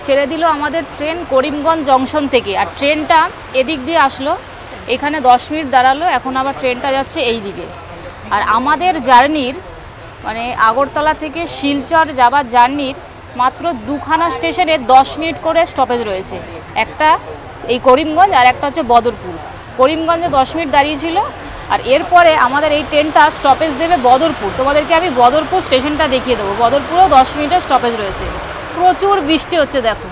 ছেড়ে দিল আমাদের ট্রেন করিমগঞ্জ জংশন থেকে, আর ট্রেনটা এদিক দিয়ে আসলো, এখানে 10 মিনিট দাঁড়ালো, এখন আবার ট্রেনটা যাচ্ছে এই দিকে। আর আমাদের জার্নির মানে আগরতলা থেকে শিলচর যাবার জার্নির মাত্র দুখানা স্টেশনে 10 মিনিট করে স্টপেজ রয়েছে, একটা এই করিমগঞ্জ আর একটা হচ্ছে বদরপুর। করিমগঞ্জে 10 মিনিট দাঁড়িয়েছিল, আর এরপরে আমাদের এই ট্রেনটা স্টপেজ দেবে বদরপুর। তোমাদেরকে আমি বদরপুর স্টেশনটা দেখিয়ে দেবো। বদরপুরেও 10 মিনিটের স্টপেজ রয়েছে। প্রচুর বৃষ্টি হচ্ছে দেখো।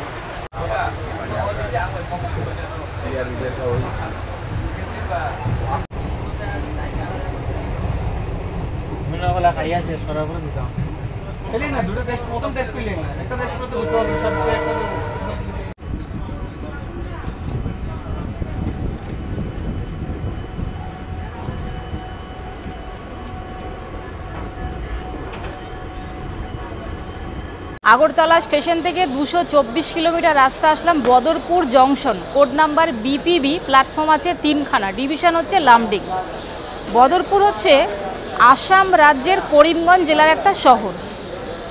আগরতলা স্টেশন থেকে 224 কিলোমিটার রাস্তা আসলাম Badarpur junction, code number BPB। Platform আছে 3খানা, ডিভিশন হচ্ছে লামডিং। বদরপুর হচ্ছে আসাম রাজ্যের করিমগঞ্জ জেলার একটা শহর,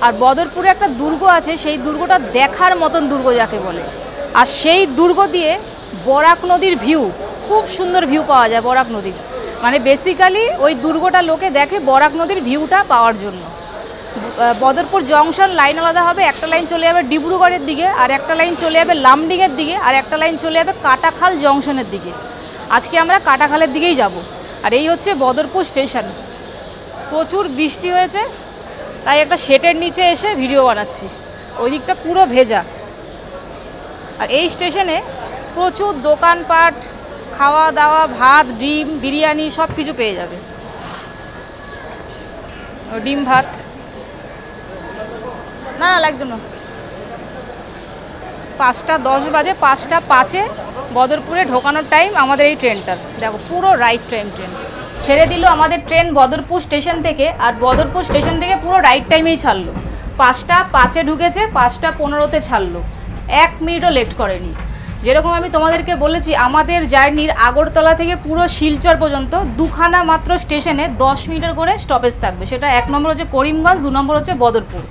আর বদরপুরে একটা দুর্গ আছে, সেই দুর্গটা দেখার মতন দুর্গ যাকে বলে। আর সেই দুর্গ দিয়ে বরাক নদীর ভিউ, খুব সুন্দর ভিউ পাওয়া যায় বরাক নদীর। মানে বেসিক্যালি ওই দুর্গটা লোকে দেখে বরাক নদীর ভিউটা পাওয়ার জন্য। বদরপুর জংশন লাইন আলাদা হবে, একটা লাইন চলে যাবে ডিব্রুগড়ের দিকে, আর একটা লাইন চলে যাবে লামডিংয়ের দিকে, আর একটা লাইন চলে যাবে কাটাখাল জংশনের দিকে। আজকে আমরা কাটাখালের দিকেই যাব। আর এই হচ্ছে বদরপুর স্টেশন। প্রচুর বৃষ্টি হয়েছে, তাই একটা শেডের নিচে এসে ভিডিও বানাচ্ছি। ওই দিকটা পুরো ভেজা। আর এই স্টেশনে প্রচুর দোকানপাট, খাওয়া দাওয়া, ভাত, ডিম, বিরিয়ানি সব কিছু পেয়ে যাবে। ডিম ভাত না লাগতো না। 5:10 বাজে, 5:05 বদরপুরে ঢোকানোর টাইম আমাদের এই ট্রেনটার। দেখো পুরো রাইট টাইম ট্রেন ছেড়ে দিল আমাদের ট্রেন বদরপুর স্টেশন থেকে। আর বদরপুর স্টেশন থেকে পুরো রাইট টাইমেই ছাড়লো। 5:05 ঢুকেছে, 5:15 ছাড়লো, 1 মিনিটও লেট করেনি। যেরকম আমি তোমাদেরকে বলেছি, আমাদের জার্নির আগরতলা থেকে পুরো শিলচর পর্যন্ত 2খানা মাত্র স্টেশনে 10 মিনিটের করে স্টপেজ থাকবে। সেটা 1 নম্বর হচ্ছে করিমগঞ্জ, 2 নম্বর হচ্ছে বদরপুর।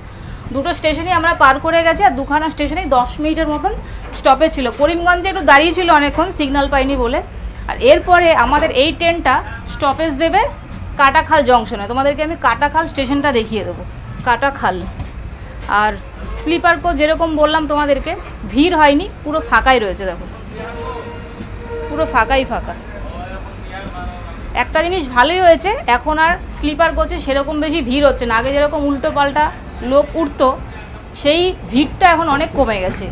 দুটো স্টেশনই আমরা পার করে গেছি, আর 2খানা স্টেশনেই 10 মিনিটের মতন স্টপেজ ছিল। করিমগঞ্জে একটু দাঁড়িয়ে ছিল অনেকক্ষণ, সিগন্যাল পাইনি বলে। আর এরপরে আমাদের এই ট্রেনটা স্টপেজ দেবে কাটাখাল জংশনে। তোমাদেরকে আমি কাটাখাল স্টেশনটা দেখিয়ে দেবো। কাটাখাল। আর স্লিপার কোচ যেরকম বললাম তোমাদেরকে, ভিড় হয়নি, পুরো ফাঁকাই রয়েছে। দেখো পুরো ফাঁকাই ফাঁকা। একটা জিনিস ভালোই হয়েছে, এখন আর স্লিপার কোচে সেরকম বেশি ভিড় হচ্ছে না। আগে যেরকম উল্টো পাল্টা লোক উঠতো, সেই ভিড়টা এখন অনেক কমে গেছে।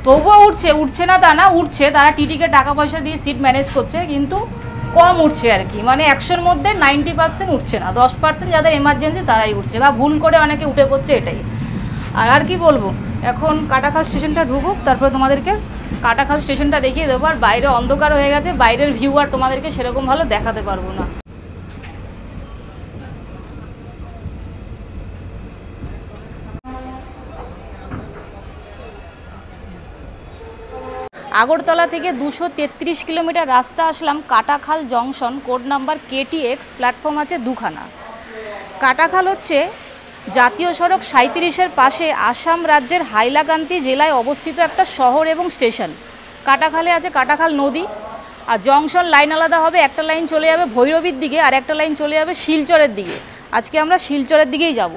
তবুও উঠছে না তা না, উঠছে। তারা টিটিকে টাকা পয়সা দিয়ে সিট ম্যানেজ করছে, কিন্তু কম উঠছে আর কি। মানে 100-র মধ্যে 90% উঠছে না, 10% যাদের এমার্জেন্সি তারাই উঠছে, বা ভুল করে অনেকে উঠে পড়ছে, এটাই। আর কি বলবো, এখন কাটাখাল স্টেশনটা ঢুকুক, তারপরে তোমাদেরকে কাটাখাল স্টেশনটা দেখিয়ে দেবো। আর বাইরে অন্ধকার হয়ে গেছে, বাইরের ভিউ আর তোমাদেরকে সেরকম ভালো দেখাতে পারবো না। আগরতলা থেকে 233 কিলোমিটার রাস্তা আসলাম Katakhal junction. Code number KTX, platform আছে 2খানা। কাটাখাল হচ্ছে জাতীয় সড়ক 37-এর পাশে আসাম রাজ্যের হাইলাকান্দি জেলায় অবস্থিত একটা শহর এবং স্টেশন। কাটাখালে আছে কাটাখাল নদী। আর জংশন লাইন আলাদা হবে, একটা লাইন চলে যাবে ভৈরবীর দিকে, আর একটা লাইন চলে যাবে শিলচরের দিকে। আজকে আমরা শিলচরের দিকেই যাব।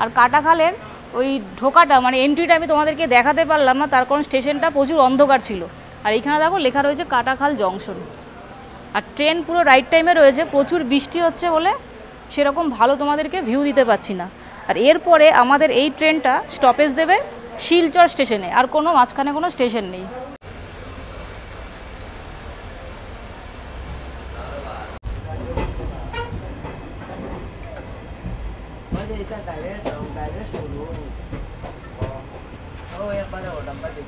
আর কাটাখালের ওই ঢোকাটা, মানে এন্ট্রিটা আমি তোমাদেরকে দেখাতে পারলাম না, তার কারণ স্টেশনটা প্রচুর অন্ধকার ছিল। আর এইখানে দেখো লেখা রয়েছে কাটাখাল জংশন। আর ট্রেন পুরো রাইট টাইমে রয়েছে। প্রচুর বৃষ্টি হচ্ছে বলে সেরকম ভালো তোমাদেরকে ভিউ দিতে পারছি না। আর এরপরে আমাদের এই ট্রেনটা স্টপেজ দেবে শিলচর স্টেশনে, আর কোনো মাঝখানে কোনো স্টেশন নেই।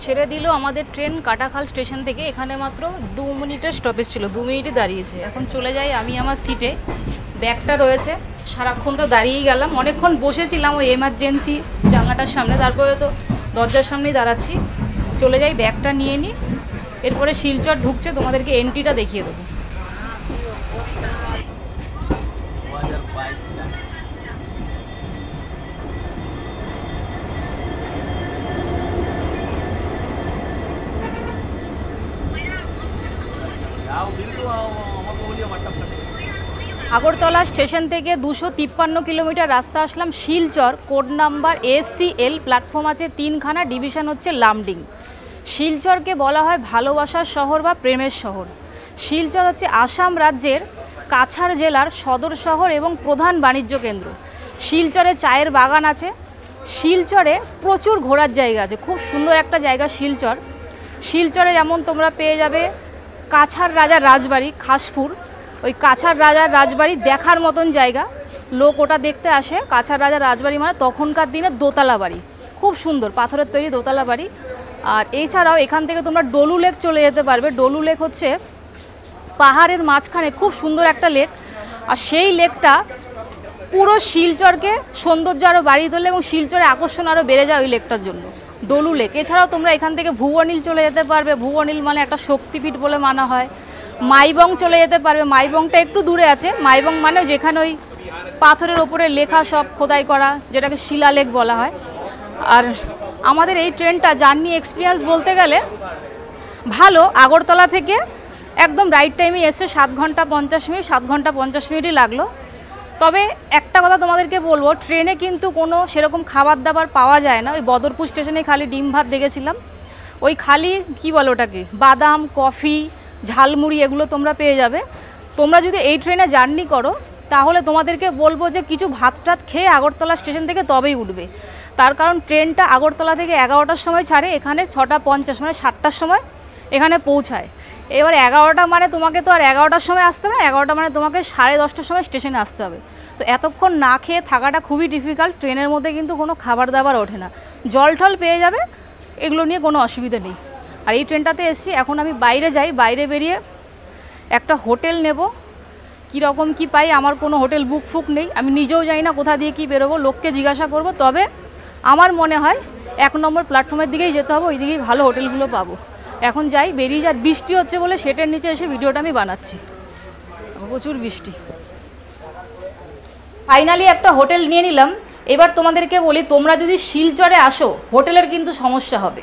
ছেড়ে দিল আমাদের ট্রেন কাটাখাল স্টেশন থেকে। এখানে মাত্র 2 মিনিটের স্টপেজ ছিল, 2 মিনিটই দাঁড়িয়েছে। এখন চলে যাই আমি আমার সিটে। ব্যাগটা রয়েছে, সারাক্ষণ তো দাঁড়িয়েই গেলাম, অনেকক্ষণ বসেছিলাম ওই এমার্জেন্সি জানলাটার সামনে, তারপরে তো দরজার সামনেই দাঁড়াচ্ছি। চলে যাই, ব্যাগটা নিয়ে নিই। এরপরে শিলচর ঢুকছে, তোমাদেরকে এন্ট্রিটা দেখিয়ে দেবো। আগরতলা স্টেশন থেকে 253 কিলোমিটার রাস্তা আসলাম Silchar. Code number SCL, platform আছে 3খানা, ডিভিশন হচ্ছে লামডিং। শিলচরকে বলা হয় ভালোবাসার শহর বা প্রেমের শহর। শিলচর হচ্ছে আসাম রাজ্যের কাছাড় জেলার সদর শহর এবং প্রধান বাণিজ্য কেন্দ্র। শিলচরে চায়ের বাগান আছে। শিলচরে প্রচুর ঘোরার জায়গা আছে, খুব সুন্দর একটা জায়গা শিলচর। শিলচরে যেমন তোমরা পেয়ে যাবে কাছাড় রাজার রাজবাড়ি, খাসপুর। ওই কাছাড় রাজার রাজবাড়ি দেখার মতন জায়গা, লোক ওটা দেখতে আসে। কাছাড় রাজার রাজবাড়ি মানে তখনকার দিনে দোতলা বাড়ি, খুব সুন্দর পাথরের তৈরি দোতলা বাড়ি। আর এছাড়াও এখান থেকে তোমরা ডলু লেক চলে যেতে পারবে। ডলু লেক হচ্ছে পাহাড়ের মাঝখানে খুব সুন্দর একটা লেক। আর সেই লেকটা পুরো শিলচরকে সৌন্দর্য আরও বাড়িয়ে তোলে এবং শিলচরে আকর্ষণ আরও বেড়ে যায় ওই লেকটার জন্য, ডলু লেক। এছাড়াও তোমরা এখান থেকে ভুবনিল চলে যেতে পারবে। ভুবনিল মানে একটা শক্তিপীঠ বলে মানা হয়। মাইবং চলে যেতে পারবে। মাইবংটা একটু দূরে আছে। মাইবং মানে যেখানে ওই পাথরের ওপরে লেখা সব খোদাই করা, যেটাকে শিলালেখ বলা হয়। আর আমাদের এই ট্রেনটা জার্নি এক্সপিরিয়েন্স বলতে গেলে ভালো। আগরতলা থেকে একদম রাইট টাইমে এসে 7 ঘন্টা 50 মিনিট, 7 ঘন্টা 50 মিনিটই লাগলো। তবে একটা কথা তোমাদেরকে বলবো, ট্রেনে কিন্তু কোনো সেরকম খাবার দাবার পাওয়া যায় না। ওই বদরপুর স্টেশনে খালি ডিম ভাত দেখেছিলাম। ওই খালি কি বলো ওটাকে, বাদাম, কফি, ঝালমুড়ি এগুলো তোমরা পেয়ে যাবে। তোমরা যদি এই ট্রেনে জার্নি করো তাহলে তোমাদেরকে বলবো যে কিছু ভাত টাত খেয়ে আগরতলা স্টেশন থেকে তবেই উঠবে। তার কারণ ট্রেনটা আগরতলা থেকে 11টার সময় ছাড়ে, এখানে 6:50 মানে 7টার সময় এখানে পৌঁছায়। এবার 11টা মানে তোমাকে তো আর 11টার সময় আসতে হবে না, 11টা মানে তোমাকে 10:30টার সময় স্টেশনে আসতে হবে। তো এতক্ষণ না খেয়ে থাকাটা খুবই ডিফিকাল্ট। ট্রেনের মধ্যে কিন্তু কোনো খাবার দাবার ওঠে না, জল টল পেয়ে যাবে, এগুলো নিয়ে কোনো অসুবিধা নেই। আর এই ট্রেনটাতে এসেছি, এখন আমি বাইরে যাই, বাইরে বেরিয়ে একটা হোটেল নেব। কীরকম কি পাই, আমার কোনো হোটেল বুক ফুক নেই, আমি নিজেও জানি না কোথা দিয়ে কি বেরোবো, লোককে জিজ্ঞাসা করব। তবে আমার মনে হয় 1 নম্বর প্ল্যাটফর্মের দিকেই যেতে হবে, ওই দিকেই ভালো হোটেলগুলো পাবো। এখন যাই, বেরিয়ে যার বৃষ্টি হচ্ছে বলে সেটের নিচে এসে ভিডিওটা আমি বানাচ্ছি, প্রচুর বৃষ্টি। ফাইনালি একটা হোটেল নিয়ে নিলাম। এবার তোমাদেরকে বলি, তোমরা যদি শিলচরে আসো হোটেলের কিন্তু সমস্যা হবে।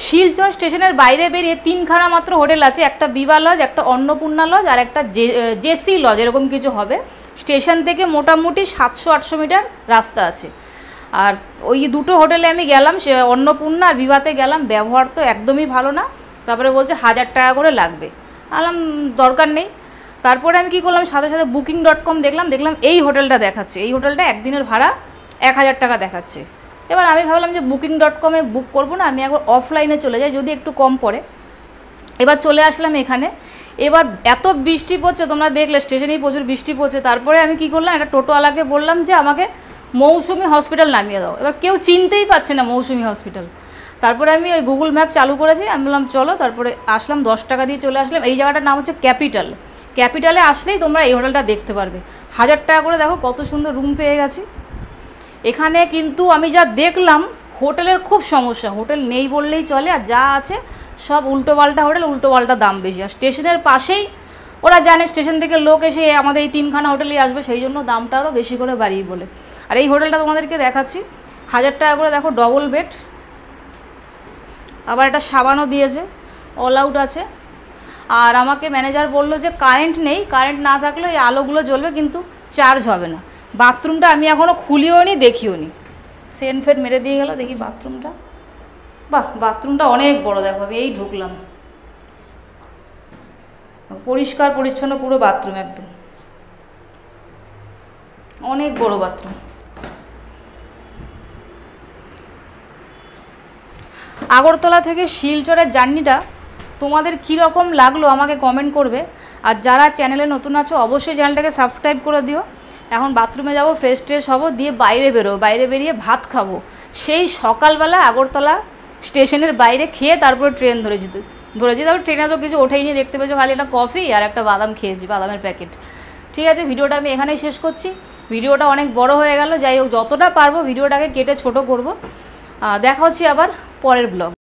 শিলচর স্টেশনের বাইরে বেরিয়ে 3খানা মাত্র হোটেল আছে, একটা বিবা লজ, একটা অন্নপূর্ণা লজ আর একটা জেসি লজ, এরকম কিছু হবে। স্টেশন থেকে মোটামুটি 700-800 মিটার রাস্তা আছে। আর ওই দুটো হোটেলে আমি গেলাম, সে অন্নপূর্ণা আর বিবাতে গেলাম, ব্যবহার তো একদমই ভালো না। তারপরে বলছে 1000 টাকা করে লাগবে, আলাম দরকার নেই। তারপরে আমি কী করলাম, সাথে সাথে booking.com দেখলাম এই হোটেলটা দেখাচ্ছে, এই হোটেলটা একদিনের ভাড়া 1000 টাকা দেখাচ্ছে। এবার আমি ভাবলাম যে booking.com-এ বুক করবো না, আমি একবার অফলাইনে চলে যাই, যদি একটু কম পড়ে। এবার চলে আসলাম এখানে। এবার এত বৃষ্টি পড়ছে, তোমরা দেখলে স্টেশনেই প্রচুর বৃষ্টি পড়ছে। তারপরে আমি কি করলাম, একটা টোটোওয়ালাকে বললাম যে আমাকে মৌসুমি হসপিটাল নামিয়ে দাও। এবার কেউ চিনতেই পারছে না মৌসুমি হসপিটাল। তারপরে আমি ওই গুগল ম্যাপ চালু করেছি, আমি বললাম চলো। তারপরে আসলাম, 10 টাকা দিয়ে চলে আসলাম। এই জায়গাটার নাম হচ্ছে ক্যাপিটাল। ক্যাপিটালে আসলেই তোমরা এই হোটেলটা দেখতে পারবে। 1000 টাকা করে, দেখো কত সুন্দর রুম পেয়ে গেছি এখানে। কিন্তু আমি যা দেখলাম, হোটেলের খুব সমস্যা, হোটেল নেই বললেই চলে। আর যা আছে সব উল্টোপাল্টা হোটেল, উল্টোপাল্টা দাম বেশি। আর স্টেশনের পাশেই, ওরা জানে স্টেশন থেকে লোক এসে আমাদের এই 3খানা হোটেলেই আসবে, সেই জন্য দামটা আরও বেশি করে বাড়িয়ে বলে। আর এই হোটেলটা তোমাদেরকে দেখাচ্ছি, 1000 টাকা করে। দেখো ডবল বেড, আবার একটা সাবানও দিয়েছে, অল আউট আছে। আর আমাকে ম্যানেজার বললো যে কারেন্ট নেই, কারেন্ট না থাকলে এই আলোগুলো জ্বলবে, কিন্তু চার্জ হবে না। বাথরুমটা আমি এখনও খুলিও নি, দেখিও নি, সেন ফেড মেরে দিয়ে গেল। দেখি বাথরুমটা, বাহ বাথরুমটা অনেক বড়। দেখো আমি এই ঢুকলাম, পরিষ্কার পরিচ্ছন্ন পুরো বাথরুম, একদম অনেক বড় বাথরুম। আগরতলা থেকে শিলচরের জার্নিটা তোমাদের কীরকম লাগলো আমাকে কমেন্ট করবে। আর যারা চ্যানেলে নতুন আছো অবশ্যই চ্যানেলটাকে সাবস্ক্রাইব করে দিও। এখন বাথরুমে যাব, ফ্রেশ ট্রেশ হবো, দিয়ে বাইরে বেরোবো, বাইরে বেরিয়ে ভাত খাবো। সেই সকালবেলা আগরতলা স্টেশনের বাইরে খেয়ে তারপরে ট্রেন ধরেছি। তারপর ট্রেনে তো কিছু ওঠেইনি, দেখতে পেয়েছো খালি একটা কফি আর একটা বাদাম খেয়েছি, বাদামের প্যাকেট। ঠিক আছে, ভিডিওটা আমি এখানেই শেষ করছি। ভিডিওটা অনেক বড় হয়ে গেল, যাই হোক যতটা পারবো ভিডিওটাকে কেটে ছোট করব। দেখা হচ্ছে আবার পরের ব্লগ।